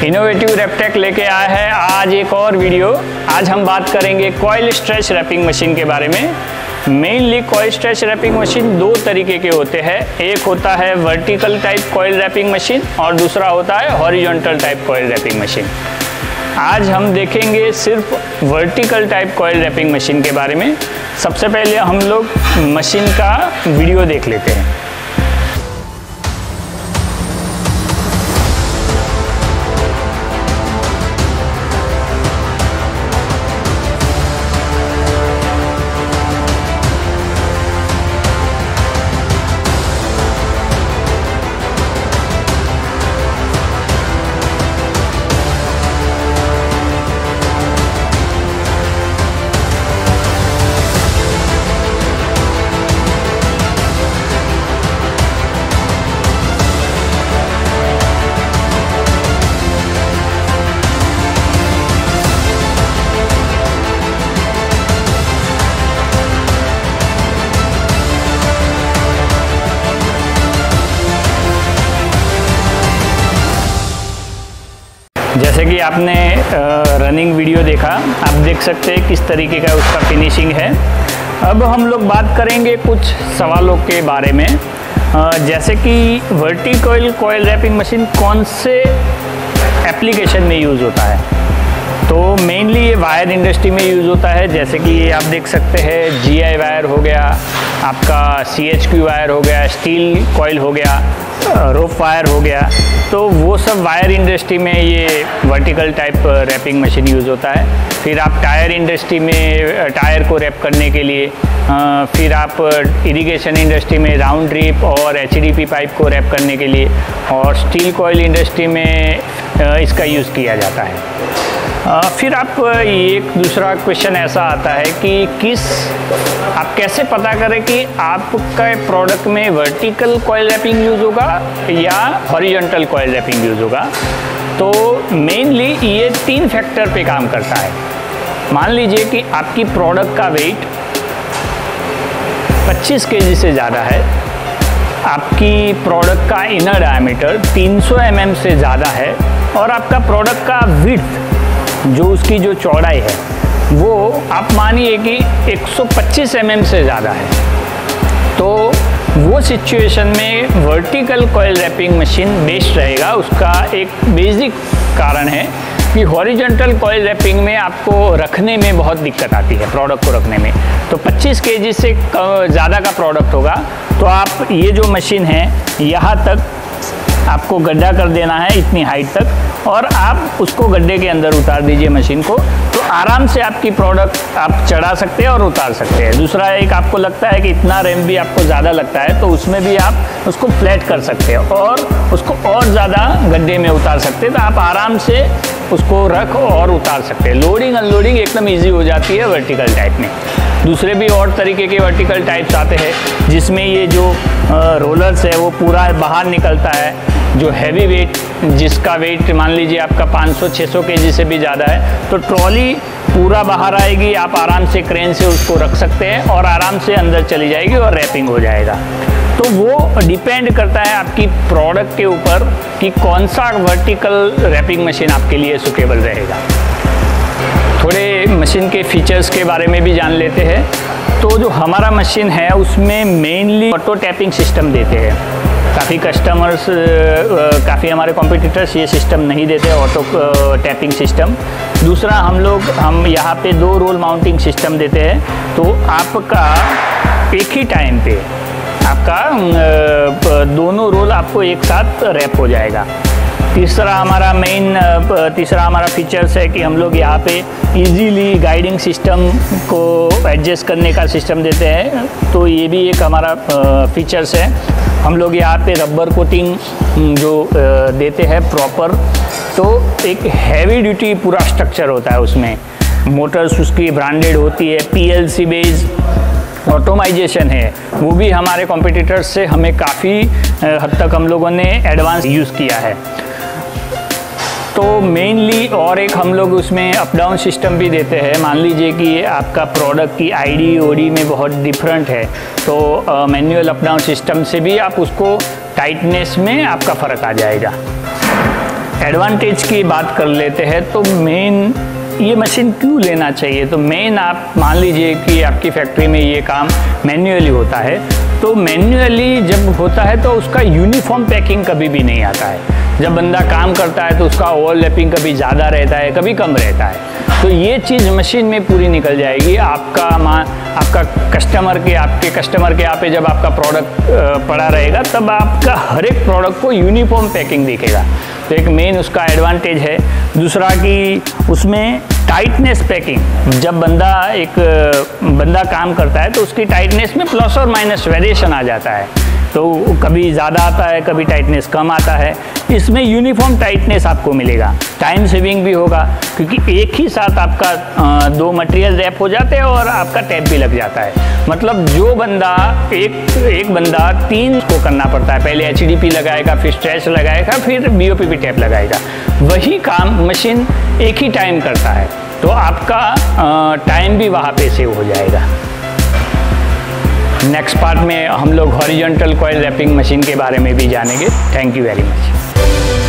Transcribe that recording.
Innovative रैपटेक लेके आया है आज एक और वीडियो। आज हम बात करेंगे कॉइल स्ट्रेच रैपिंग मशीन के बारे में। Mainly coil stretch wrapping machine दो तरीके के होते हैं, एक होता है vertical type coil wrapping machine और दूसरा होता है horizontal type coil wrapping machine. आज हम देखेंगे सिर्फ vertical type coil wrapping machine के बारे में। सबसे पहले हम लोग मशीन का वीडियो देख लेते हैं। जैसे कि आपने रनिंग वीडियो देखा, आप देख सकते हैं किस तरीके का उसका फिनिशिंग है। अब हम लोग बात करेंगे कुछ सवालों के बारे में, जैसे कि वर्टिकल कॉइल रैपिंग मशीन कौन से एप्लीकेशन में यूज़ होता है। तो मेनली ये वायर इंडस्ट्री में यूज़ होता है, जैसे कि ये आप देख सकते हैं GI वायर हो गया, आपका CHQ वायर हो गया, स्टील कॉइल हो गया, रोप वायर हो गया। तो वो सब वायर इंडस्ट्री में ये vertical type wrapping machine use होता है। फिर आप टायर इंडस्ट्री में टायर को रैप करने के लिए, फिर आप इरिगेशन इंडस्ट्री में राउंड ड्रिप और HDP पाइप को रैप करने के लिए, और स्टील कॉइल इंडस्ट्री में इसका यूज़ किया जाता है। फिर आप एक दूसरा क्वेश्चन ऐसा आता है कि आप कैसे पता करें कि आपका प्रोडक्ट में वर्टिकल कॉइल रैपिंग यूज़ होगा या हॉरिजॉन्टल कॉइल रैपिंग यूज़ होगा। तो मेनली ये 3 फैक्टर पे काम करता है। मान लीजिए कि आपकी प्रोडक्ट का वेट 25 kg से ज़्यादा है, आपकी प्रोडक्ट का इनर डायमीटर 300 mm से ज़्यादा है, और आपका प्रोडक्ट का विड्थ जो उसकी जो चौड़ाई है वो आप मानिए कि 125 mm से ज़्यादा है। तो वो सिचुएशन में vertical coil wrapping machine best रहेगा। उसका एक बेसिक कारण है कि हॉरिजॉन्टल कॉइल रैपिंग में आपको रखने में बहुत दिक्कत आती है, प्रोडक्ट को रखने में। तो 25 kg से ज़्यादा का प्रोडक्ट होगा तो आप ये जो मशीन है यहाँ तक आपको गड्ढा कर देना है, इतनी हाइट तक, और आप उसको गड्ढे के अंदर उतार दीजिए मशीन को, तो आराम से आपकी प्रोडक्ट आप चढ़ा सकते हैं और उतार सकते हैं। दूसरा, एक आपको लगता है कि इतना रैम भी आपको ज़्यादा लगता है तो उसमें भी आप उसको फ्लैट कर सकते हैं और उसको और ज़्यादा गड्ढे में उतार सकते हैं। तो आप आराम से उसको रख और उतार सकते हैं। लोडिंग अनलोडिंग एकदम ईजी हो जाती है वर्टिकल टाइप में। दूसरे भी और तरीके के वर्टिकल टाइप्स आते हैं जिसमें ये जो रोलर्स है वो पूरा बाहर निकलता है, जो हैवी वेट, जिसका वेट मान लीजिए आपका 500-600 kg से भी ज़्यादा है, तो ट्रॉली पूरा बाहर आएगी, आप आराम से क्रेन से उसको रख सकते हैं और आराम से अंदर चली जाएगी और रैपिंग हो जाएगा। तो वो डिपेंड करता है आपकी प्रोडक्ट के ऊपर कि कौन सा वर्टिकल रैपिंग मशीन आपके लिए सूटेबल रहेगा। थोड़े मशीन के फीचर्स के बारे में भी जान लेते हैं। तो जो हमारा मशीन है उसमें मेनली ऑटो टैपिंग सिस्टम देते हैं। काफ़ी कस्टमर्स, काफ़ी हमारे कॉम्पिटिटर्स ये सिस्टम नहीं देते, ऑटो टैपिंग सिस्टम। दूसरा, हम यहाँ पे 2 रोल माउंटिंग सिस्टम देते हैं, तो आपका एक ही टाइम पे आपका दोनों रोल आपको एक साथ रैप हो जाएगा। तीसरा हमारा फीचर्स है कि हम लोग यहाँ पे इजीली गाइडिंग सिस्टम को एडजस्ट करने का सिस्टम देते हैं। तो ये भी एक हमारा फीचर्स है। हम लोग यहाँ पे रबर कोटिंग जो देते हैं प्रॉपर, तो एक हैवी ड्यूटी पूरा स्ट्रक्चर होता है उसमें। मोटर्स उसकी ब्रांडेड होती है, PLC बेस्ड ऑटोमाइजेशन है, वो भी हमारे कॉम्पिटिटर्स से हमें काफ़ी हद तक हम लोगों ने एडवांस यूज़ किया है। तो मेनली और एक हम लोग उसमें अप डाउन सिस्टम भी देते हैं। मान लीजिए कि आपका प्रोडक्ट की आईडी ओडी में बहुत डिफरेंट है, तो मैनुअल अप डाउन सिस्टम से भी आप उसको टाइटनेस में आपका फ़र्क आ जाएगा। एडवांटेज की बात कर लेते हैं, तो मेन ये मशीन क्यों लेना चाहिए। तो मेन आप मान लीजिए कि आपकी फैक्ट्री में ये काम मैन्युअली होता है, तो मैन्युअली जब होता है तो उसका यूनिफॉर्म पैकिंग कभी भी नहीं आता है। जब बंदा काम करता है तो उसका ओवरलैपिंग कभी ज़्यादा रहता है, कभी कम रहता है। तो ये चीज़ मशीन में पूरी निकल जाएगी। आपके कस्टमर के यहाँ पे जब आपका प्रोडक्ट पड़ा रहेगा, तब आपका हर एक प्रोडक्ट को यूनिफॉर्म पैकिंग दिखेगा। तो एक मेन उसका एडवांटेज है। दूसरा कि उसमें टाइटनेस पैकिंग, जब बंदा काम करता है तो उसकी टाइटनेस में प्लस और माइनस वेरिएशन आ जाता है। तो कभी ज़्यादा आता है, कभी टाइटनेस कम आता है। इसमें यूनिफॉर्म टाइटनेस आपको मिलेगा। टाइम सेविंग भी होगा, क्योंकि एक ही साथ आपका 2 मटेरियल रैप हो जाते हैं और आपका टैप भी लग जाता है। मतलब जो बंदा एक बंदा 3 को करना पड़ता है, पहले HDP लगाएगा, फिर स्ट्रेच लगाएगा, फिर BOPP टैप लगाएगा। वही काम मशीन एक ही टाइम करता है, तो आपका टाइम भी वहाँ पे सेव हो जाएगा। नेक्स्ट पार्ट में हम लोग हॉरिजॉन्टल कॉइल रैपिंग मशीन के बारे में भी जानेंगे। Thank you very much.